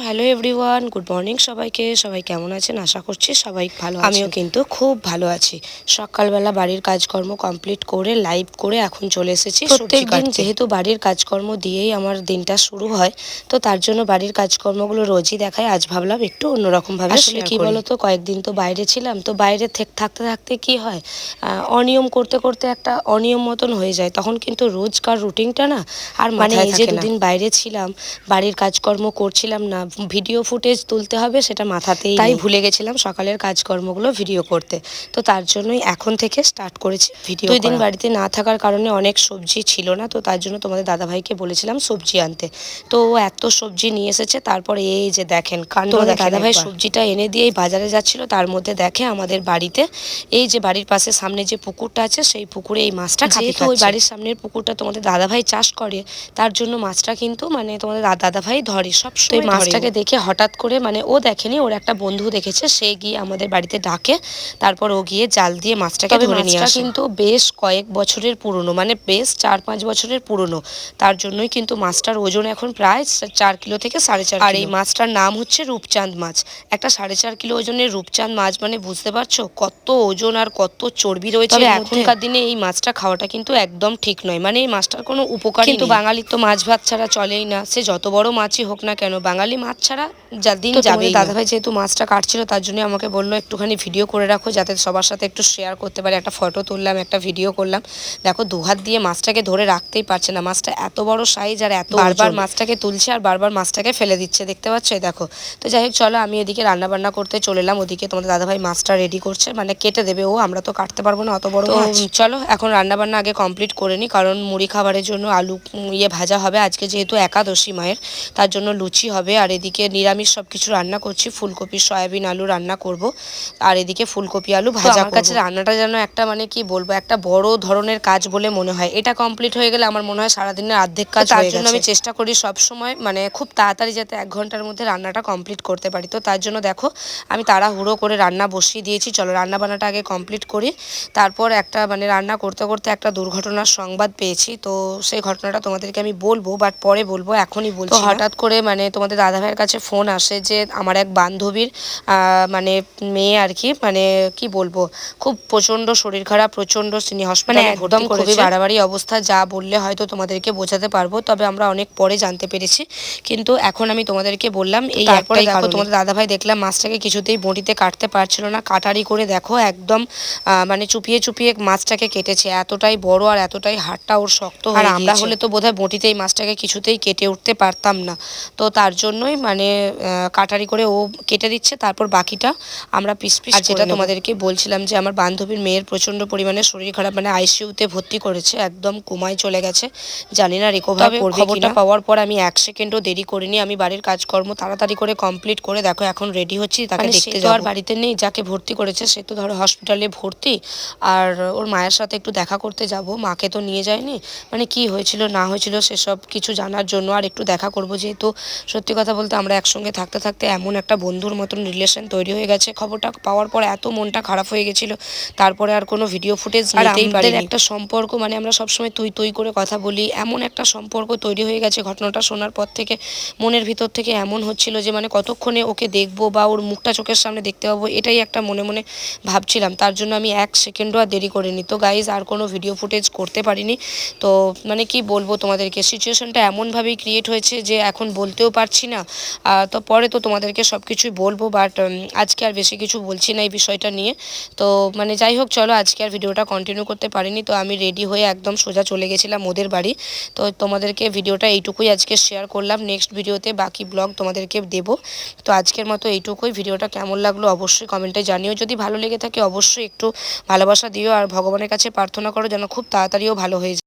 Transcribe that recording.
Hello everyone, good morning সবাইকে। সবাই কেমন আছেন? আশা করছি সবাই ভালো আছেন। আমিও কিন্তু খুব ভালো আছি। সকালবেলা বাড়ির কাজকর্ম কমপ্লিট করে লাইভ করে এখন চলে এসেছি। প্রত্যেকদিন যেহেতু বাড়ির কাজকর্ম দিয়েই আমার দিনটা শুরু হয়, তো তার জন্য বাড়ির কাজকর্মগুলো রোজই দেখায়। আজ ভাবলাম একটু অন্যরকমভাবে আসলে কি বলতো, কয়েকদিন তো বাইরে ছিলাম, তো বাইরে থাকতে থাকতে কি হয়, অনিয়ম করতে করতে একটা অনিয়ম মতন হয়ে যায়। তখন কিন্তু রোজকার রুটিনটা না আর মানে এই যে দুদিন বাইরে ছিলাম, বাড়ির কাজকর্ম করছিলাম না, ভিডিও ফুটেজ তুলতে হবে সেটা মাথাতেই তাই ভুলে গেছিলাম সকালের কাজকর্মগুলো ভিডিও করতে। তো তার জন্যই এখন থেকে স্টার্ট করেছি ভিডিও। 2 দিন বাড়িতে না থাকার কারণে অনেক সবজি ছিল না, তো তার জন্য তোমাদের দাদাভাইকে বলেছিলাম সবজি আনতে। তো ও এত সবজি নিয়ে এসেছে। তারপরে এই যে দেখেন কাণ্ড, দাদাভাই সবজিটা এনে দিয়েই বাজারে যাচ্ছিল, তার মধ্যে দেখে আমাদের বাড়িতে এই যে বাড়ির পাশে সামনে যে পুকুরটা আছে সেই পুকুরে এই মাছটা যেহেতু ওই বাড়ির সামনের পুকুরটা তোমাদের দাদাভাই চাষ করে, তার জন্য মাছটা কিন্তু মানে তোমাদের দাদাভাই ধরে সব সময়। মাছটাকে দেখে হঠাৎ করে মানে ও দেখেনি, ওর একটা বন্ধু দেখেছে, সে গিয়ে আমাদের বাড়িতে ডাকে, তারপর ও গিয়ে জাল দিয়ে মাছটাকে ধরে নিয়ে আসে। কিন্তু বেশ কয়েক বছরের পুরনো, মানে বেশ 4-5 বছরের পুরনো, তার জন্যই কিন্তু মাছটার ওজন এখন প্রায় 4 কিলো থেকে 4.5 কিলো। আর এই মাছটার নাম হচ্ছে রূপচাঁদ মাছ। একটা 4.5 কিলো ওজনের রূপচাঁদ মাছ, মানে বুঝতে পারছো কত ওজন আর কত চর্বি রয়েছে। তবে এখনকার দিনে এই মাছটা খাওয়াটা কিন্তু একদম ঠিক নয়, মানে এই মাছটার কোনো উপকার কিন্তু বাঙালির তো মাছ ভাত ছাড়া চলেই না, সে যত বড় মাছই হোক না কেন, বাঙালি মাছ ছাড়া যা দিন যাবে। দাদাভাই যেহেতু মাছটা কাটছিল, তার জন্য আমাকে বললো একটুখানি ভিডিও করে রাখো, যাতে সবার সাথে একটু শেয়ার করতে পারে। একটা ফটো তুললাম, একটা ভিডিও করলাম। দেখো দুহাত দিয়ে মাছটাকে ধরে রাখতেই পারছে না, মাছটা এত বড় সাইজ আর এত বারবার মাছটাকে তুলছে আর বারবার মাছটাকে ফেলে দিচ্ছে, দেখতে পাচ্ছ এই দেখো। তো যাই হোক চলো, আমি এদিকে রান্না বান্না করতে চলে এলাম। ওদিকে তোমাদের দাদাভাই মাছটা রেডি করছে, মানে কেটে দেবে ও, আমরা তো কাটতে পারবো না অত বড় মাছ। চলো এখন রান্না বান্না আগে কমপ্লিট করে নিই, কারণ মুড়ি খাবারের জন্য আলু ভাজা হবে আজকে, যেহেতু একাদশী মায়ের, তার জন্য লুচি হবে। আর এদিকে নিরামিষ সব কিছু রান্না করছি, ফুলকপি সয়াবিন আলু রান্না করব, আর এদিকে ফুলকপি আলু ভাজা। আমার কাছে রান্নাটা যেন একটা মানে কি বলবো, একটা বড় ধরনের কাজ বলে মনে হয়। এটা কমপ্লিট হয়ে গেলে আমার মনে হয় সারাদিনের অর্ধেক কাজ হয়ে গেছে। তার জন্য আমি চেষ্টা করি সব সময় মানে খুব তাড়াতাড়ি যাতে 1 ঘন্টার মধ্যে রান্নাটা কমপ্লিট করতে পারি। তো তার জন্য দেখো আমি তাড়াহুড়ো করে রান্না বসিয়ে দিয়েছি। চলো রান্না বান্নাটা আগে কমপ্লিট করি। তারপর একটা মানে রান্না করতে করতে একটা দুর্ঘটনার সংবাদ পেয়েছি, তো সেই ঘটনাটা তোমাদেরকে আমি বলবো, বাট পরে বলবো, এখনই বলছি। হঠাৎ করে মানে তোমাদের দাদাভাইয়ের কাছে ফোন আসে যে আমার এক বান্ধবীর মানে মেয়ে আর কি, মানে কি বলবো, খুব প্রচণ্ড শরীর খারাপ, প্রচণ্ড তিনি হসপিটালে একদম খুবই বাড়াবাড়ি অবস্থা। যা বললে হয়তো তোমাদেরকে বোঝাতে পারবো, তবে আমরা অনেক পরে জানতে পেরেছি, কিন্তু এখন আমি তোমাদেরকে বললাম এই একটাই। দেখো তোমাদের দাদাভাই দেখলাম মাছটাকে কিছুতেই বঁটিতে কাটতে পারছিল না, কাটারি করে দেখো একদম মানে চুপিয়ে চুপিয়ে মাছটাকে কেটেছে। এতটাই বড় আর এতটাই হাড়টা ওর শক্ত হয়ে গিয়েছে। আর আমরা হলে তো বোধহয় বঁটিতে এই মাছটাকে কিছুতেই কেটে উঠতে পারতাম না। তো তার জন্যই মানে কাটারি করে ও কেটে দিচ্ছে, তারপর বাকিটা আমরা পিস পিস। আর যেটা তোমাদেরকে বলছিলাম যে আমার বান্ধবীর মেয়ের প্রচণ্ড পরিমাণে শরীর খারাপ, মানে আইসিইউতে ভর্তি করেছে, একদম কোমায় চলে গেছে, জানি না রিকভার করবে কিনা। খবরটা পাওয়ার পর আমি 1 সেকেন্ডও দেরি করিনি, আমি বাড়ির কাজকর্ম তাড়াতাড়ি করে কমপ্লিট করে দেখো এখন রেডি হচ্ছি তাকে দেখতে যাবো। আর বাড়িতে নেই, যাকে ভর্তি করেছে সে তো ধরো হসপিটালে ভর্তি, আর ওর মায়ের সাথে একটু দেখা করতে যাব, মাকে তো নিয়ে যায়নি, মানে কি হয়েছিল না হয়েছিল সেসব কিছু জানার জন্য আর একটু দেখা করব। যেহেতু সত্যি কথা বলতে আমরা একসঙ্গে থাকতে থাকতে এমন একটা বন্ধুর মতন রিলেশন তৈরি হয়ে গেছে, খবরটা পাওয়ার পর এত মনটা খারাপ হয়ে গেছিল, তারপরে আর কোনো ভিডিও ফুটেজ নিতেই পারিনি। একটা সম্পর্ক মানে আমরা সবসময় তুই তুই করে কথা বলি, এমন একটা সম্পর্ক তৈরি হয়ে গেছে ঘটনাটা শোনার পর থেকে। মনের ভিতর থেকে এমন হচ্ছিল যে মানে কতক্ষণে ওকে দেখবো বা ওর মুখটা চোখের সামনে দেখতে পাবো, এটাই একটা মনে মনে ভাবছিলাম। তার জন্য আমি 1 সেকেন্ডও আর দেরি করিনি। তো গাইজ আর কোনো ভিডিও ফুটেজ করতে পারিনি। তো মানে কি বলবো তোমাদেরকে, সিচুয়েশনটা এমনভাবেই ক্রিয়েট হয়েছে যে এখন বলতেও পারছি না। তো পরে তো তোমাদেরকে সব কিছুই বলবো, বাট আজকে আর বেশি কিছু বলছি না এই বিষয়টা নিয়ে। তো মানে যাই হোক চলো, আজকে আর ভিডিওটা কন্টিনিউ করতে পারিনি। তো আমি রেডি হয়ে একদম সোজা চলে গেছিলাম ওদের বাড়ি। তো তোমাদেরকে ভিডিওটা এইটুকুই আজকে শেয়ার করলাম, নেক্সট ভিডিওতে বাকি ব্লগ তোমাদেরকে দেবো। তো আজকের মতো এইটুকুই। ভিডিওটা কেমন লাগলো অবশ্যই কমেন্টে জানিও, যদি ভালো লেগে থাকে অবশ্যই একটু ভালোবাসা দিও, আর ভগবানের কাছে প্রার্থনা করো যেন খুব তাড়াতাড়িও ভালো হয়ে যায়।